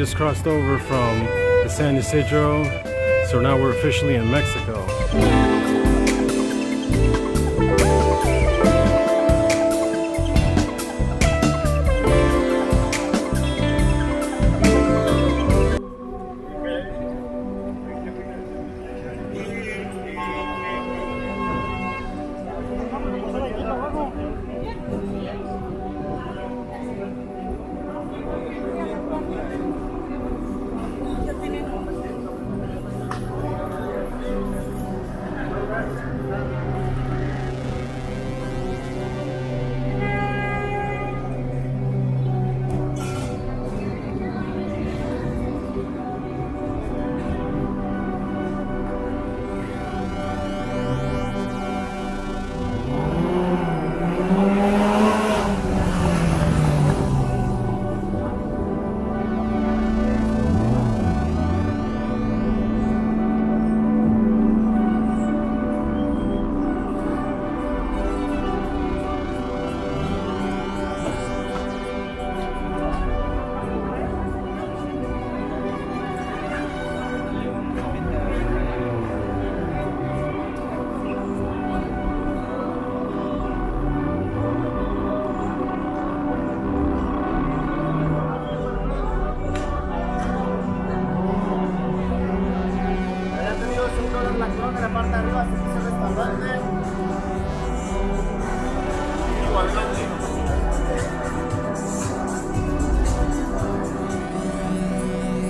just crossed over from the San Isidro, so now we're officially in Mexico.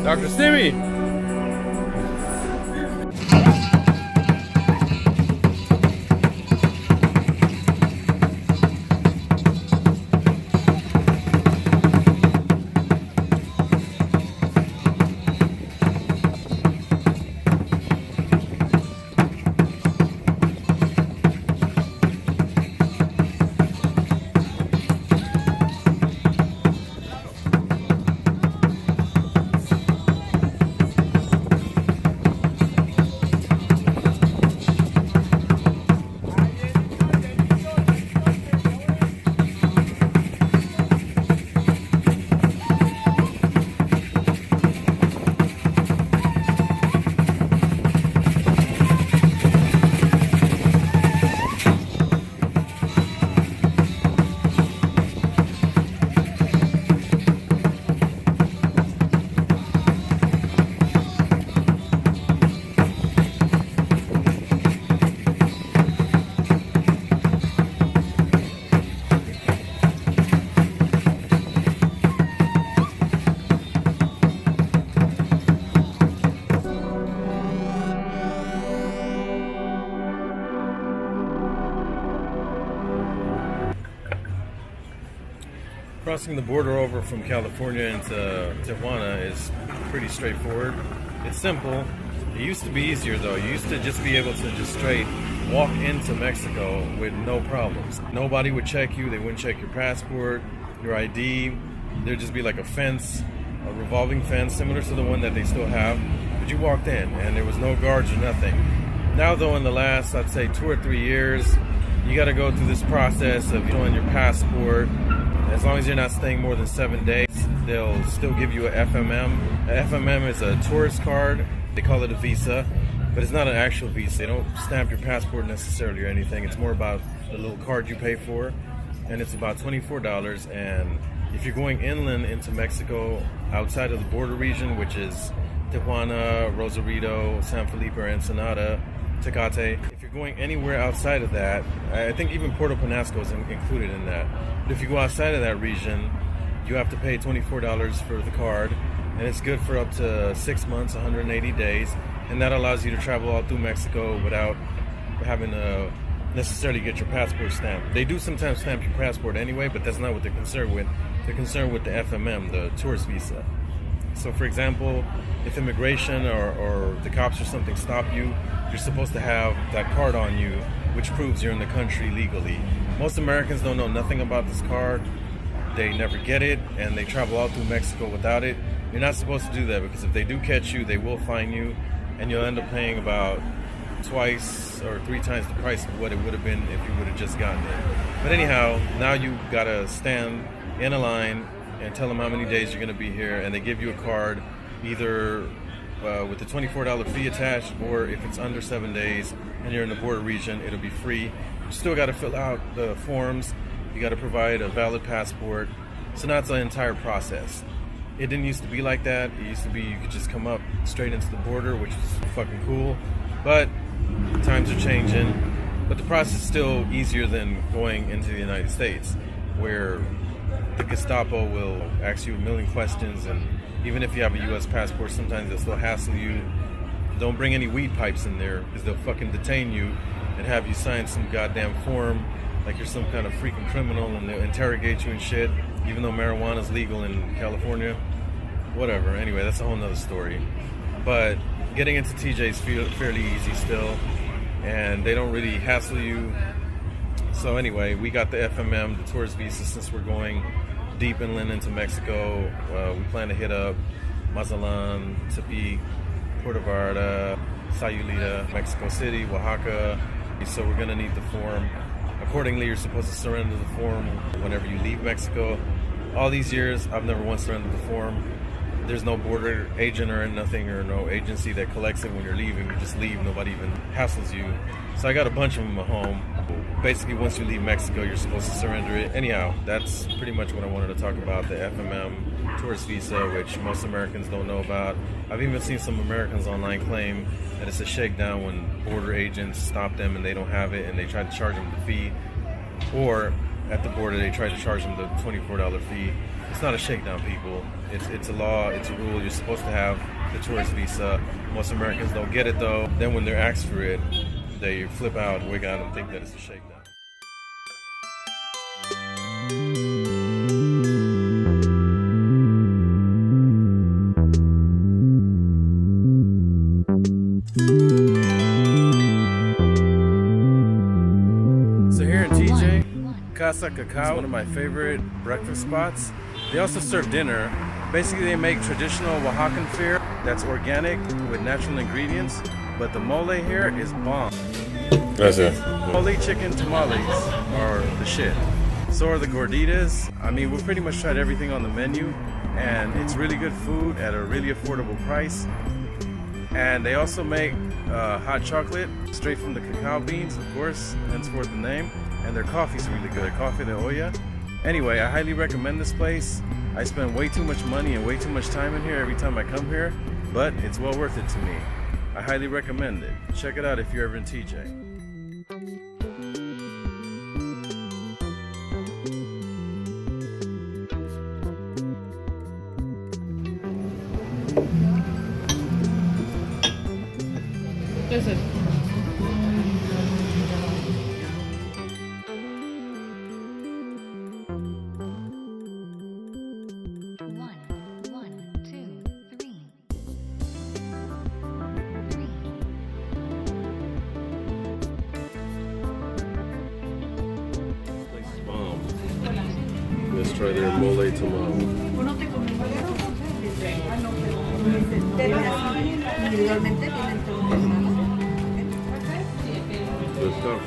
Dr. Stimmy! Crossing the border over from California into Tijuana is pretty straightforward. It's simple. It used to be easier though. You used to just be able to just straight walk into Mexico with no problems. Nobody would check you. They wouldn't check your passport, your ID. There'd just be like a fence, a revolving fence similar to the one that they still have. But you walked in and there was no guards or nothing. Now though, in the last, I'd say 2 or 3 years, you got to go through this process of showing your passport. As long as you're not staying more than 7 days, they'll still give you a FMM. A FMM is a tourist card. They call it a visa, but it's not an actual visa. They don't stamp your passport necessarily or anything. It's more about the little card you pay for, and it's about $24. And if you're going inland into Mexico, outside of the border region, which is Tijuana, Rosarito, San Felipe, or Ensenada, Tecate. If you're going anywhere outside of that, I think even Puerto Penasco is included in that. But if you go outside of that region, you have to pay $24 for the card, and it's good for up to 6 months, 180 days, and that allows you to travel all through Mexico without having to necessarily get your passport stamped. They do sometimes stamp your passport anyway, but that's not what they're concerned with. They're concerned with the FMM, the tourist visa. So for example, if immigration or the cops or something stop you, you're supposed to have that card on you, which proves you're in the country legally. Most Americans don't know nothing about this card. They never get it, and they travel all through Mexico without it. You're not supposed to do that, because if they do catch you, they will fine you, and you'll end up paying about twice or 3 times the price of what it would have been if you would have just gotten it. But anyhow, now you gotta stand in a line and tell them how many days you're going to be here, and they give you a card, either with the $24 fee attached, or if it's under 7 days and you're in the border region, it'll be free. You still got to fill out the forms. You got to provide a valid passport. So now it's the entire process. It didn't used to be like that. It used to be you could just come up straight into the border, which is fucking cool. But times are changing. But the process is still easier than going into the United States, where the Gestapo will ask you a million questions, and even if you have a U.S. passport, sometimes they'll still hassle you. Don't bring any weed pipes in there, because they'll fucking detain you and have you sign some goddamn form like you're some kind of freaking criminal, and they'll interrogate you and shit, even though marijuana is legal in California. Whatever. Anyway, that's a whole nother story. But getting into TJ is fairly easy still, and they don't really hassle you. So anyway, we got the FMM, the tourist visa, since we're going deep inland into Mexico. We plan to hit up Mazatlan, Tepic, Puerto Vallarta, Sayulita, Mexico City, Oaxaca. So we're gonna need the form. Accordingly, you're supposed to surrender the form whenever you leave Mexico. All these years, I've never once surrendered the form. There's no border agent or nothing, or no agency that collects it when you're leaving. You just leave, nobody even hassles you. So I got a bunch of them at home. Basically, once you leave Mexico, you're supposed to surrender it. Anyhow, that's pretty much what I wanted to talk about, the FMM tourist visa, which most Americans don't know about. I've even seen some Americans online claim that it's a shakedown when border agents stop them and they don't have it, and they try to charge them the fee. Or at the border, they try to charge them the $24 fee. It's not a shakedown, people. It's a law, it's a rule. You're supposed to have the tourist visa. Most Americans don't get it, though. Then when they're asked for it, they flip out, wig out, and think that it's a shakedown. So here in TJ, Casa Cacao, one of my favorite breakfast spots. They also serve dinner. Basically, they make traditional Oaxacan fare that's organic with natural ingredients, but the mole here is bomb. That's it. Mole chicken tamales are the shit. So are the gorditas. I mean, we pretty much tried everything on the menu, and it's really good food at a really affordable price. And they also make hot chocolate straight from the cacao beans, of course, henceforth the name. And their coffee's really good, coffee de olla. Anyway, I highly recommend this place. I spend way too much money and way too much time in here every time I come here, but it's well worth it to me. I highly recommend it. Check it out if you're ever in TJ. Listen. Let's try their mole tamale. Good stuff.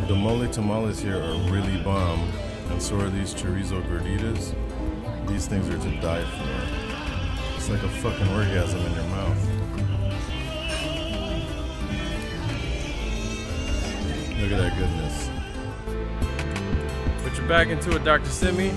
The mole tamales here are really bomb, and so are these chorizo gorditas. These things are to die for. It's like a fucking orgasm in your mouth. Look at that goodness. Put your back into it, Dr. Simi.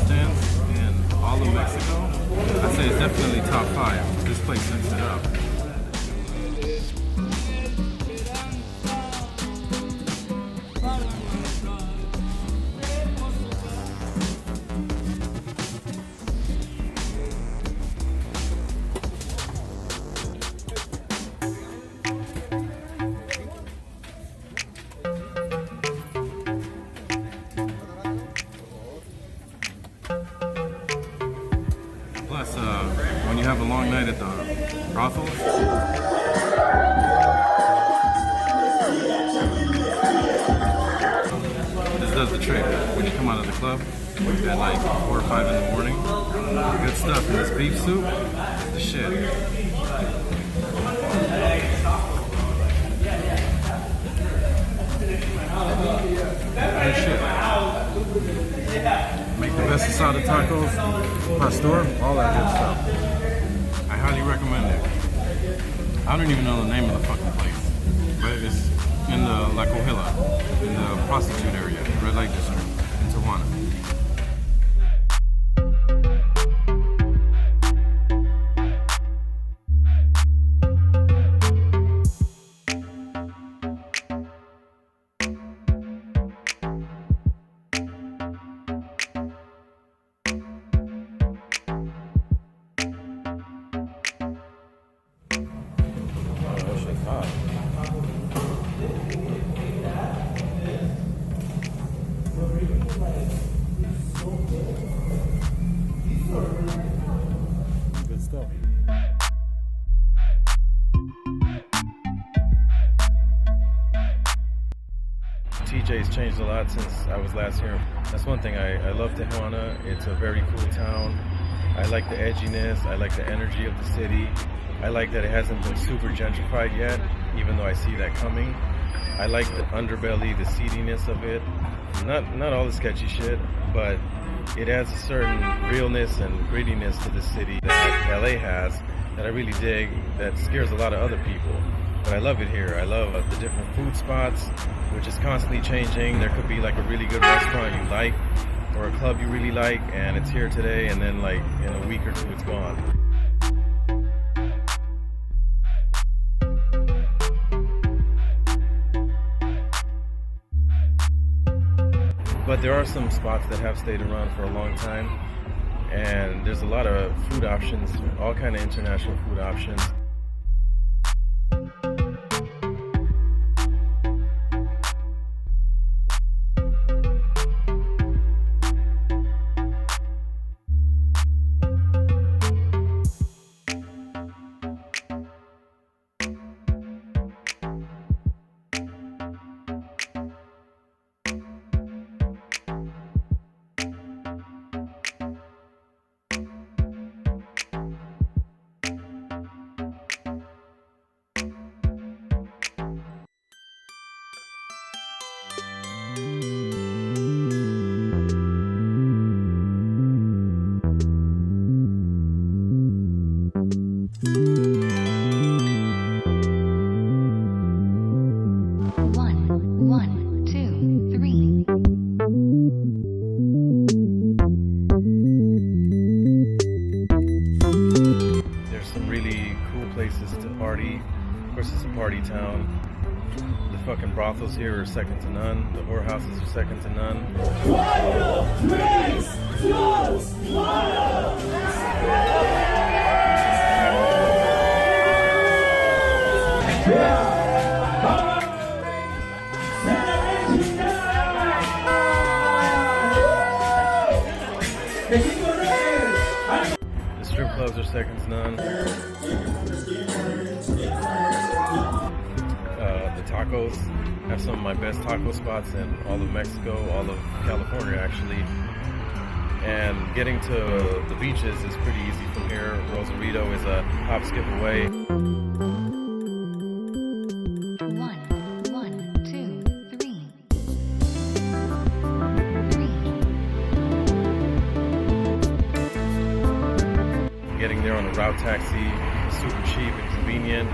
stands in all of Mexico, I'd say it's definitely top 5. This place sets it up. Plus, when you have a long night at the brothels, this does the trick. When you come out of the club at like 4 or 5 in the morning, good stuff. And this beef soup, the shit. Good shit. Make the best asada tacos, pastor, all that good stuff. I highly recommend it. I don't even know the name of the fucking place, but it's in the La Cojila, in the prostitute area, Red Light District, in Tijuana. Good stuff. TJ's changed a lot since I was last here. That's one thing, I love Tijuana. It's a very cool town. I like the edginess, I like the energy of the city. I like that it hasn't been super gentrified yet, even though I see that coming. I like the underbelly, the seediness of it. Not all the sketchy shit, but it adds a certain realness and grittiness to the city that LA has that I really dig, that scares a lot of other people. But I love it here. I love the different food spots, which is constantly changing. There could be like a really good restaurant you like, or a club you really like, and it's here today, and then like in a week or two it's gone. But there are some spots that have stayed around for a long time, and there's a lot of food options, all kind of international food options. Of course, it's a party town. The fucking brothels here are second to none. The whorehouses are second to none. The strip clubs are second to none. The tacos have some of my best taco spots in all of Mexico, all of California actually. And getting to the beaches is pretty easy from here. Rosarito is a hop skip away. Getting there on a route taxi, super cheap and convenient.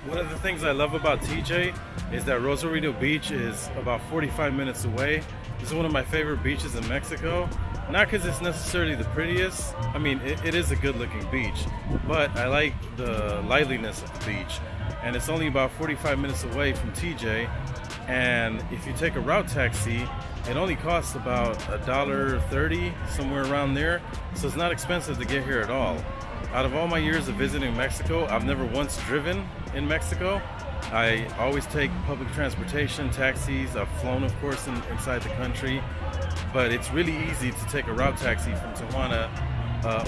One of the things I love about TJ is that Rosarito Beach is about 45 minutes away. This is one of my favorite beaches in Mexico. Not because it's necessarily the prettiest. I mean, it is a good looking beach, but I like the liveliness of the beach. And it's only about 45 minutes away from TJ. And if you take a route taxi, it only costs about $1.30, somewhere around there. So it's not expensive to get here at all. Out of all my years of visiting Mexico, I've never once driven in Mexico. I always take public transportation, taxis. I've flown, of course, inside the country. But it's really easy to take a route taxi from Tijuana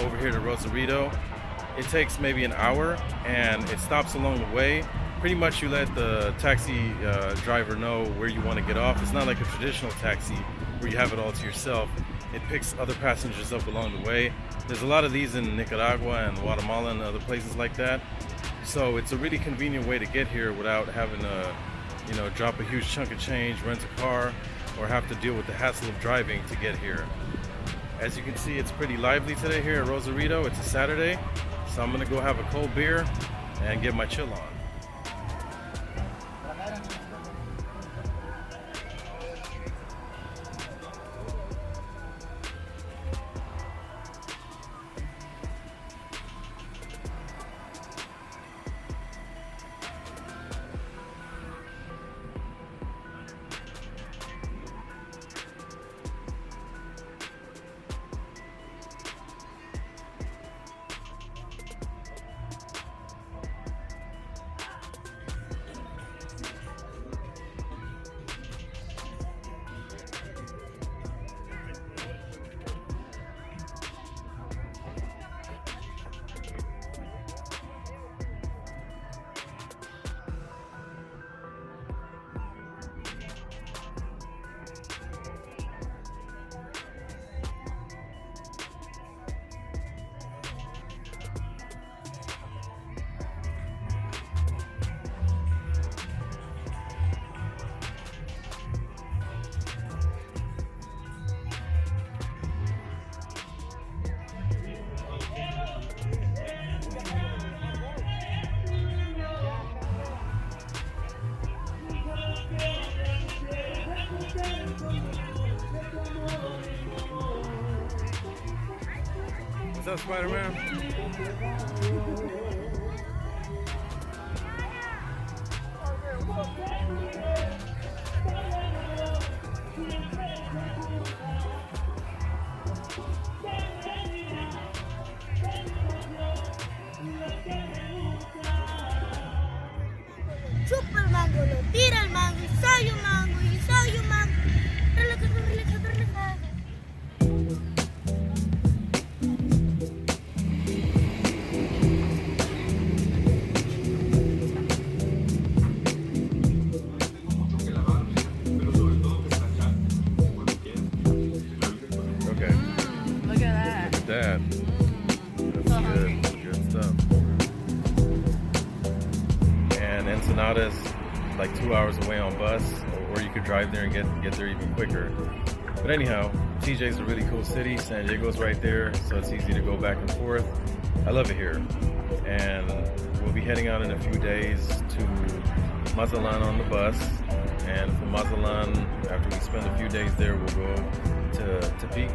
over here to Rosarito. It takes maybe an hour, and it stops along the way. Pretty much you let the taxi driver know where you want to get off. It's not like a traditional taxi where you have it all to yourself. It picks other passengers up along the way. There's a lot of these in Nicaragua and Guatemala and other places like that. So it's a really convenient way to get here without having to, drop a huge chunk of change, rent a car, or have to deal with the hassle of driving to get here. As you can see, it's pretty lively today here at Rosarito. It's a Saturday, so I'm gonna go have a cold beer and get my chill on. What's up, Spider-Man? Chupa el mango, lo tira el mango, y soy un mango, y soy un mango. Relájate, relájate, relájate. Okay. Look at that. Look at that. That's good. Good stuff. And Ensenada's like 2 hours away on bus, or you could drive there and get there even quicker. But anyhow, TJ's a really cool city. San Diego's right there, so it's easy to go back and forth. I love it here. And we'll be heading out in a few days to Mazatlan on the bus. And from Mazatlan, after we spend a few days there, we'll go to Tepic.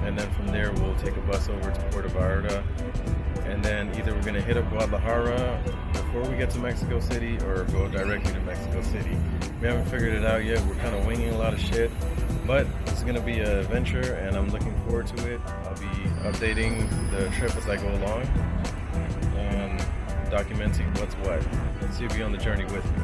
And then from there, we'll take a bus over to Puerto Vallarta. And then either we're gonna hit up Guadalajara before we get to Mexico City, or go directly to Mexico City. We haven't figured it out yet. We're kind of winging a lot of shit, but it's gonna be an adventure, and I'm looking forward to it. I'll be updating the trip as I go along and documenting what's what. So you'll be on the journey with me.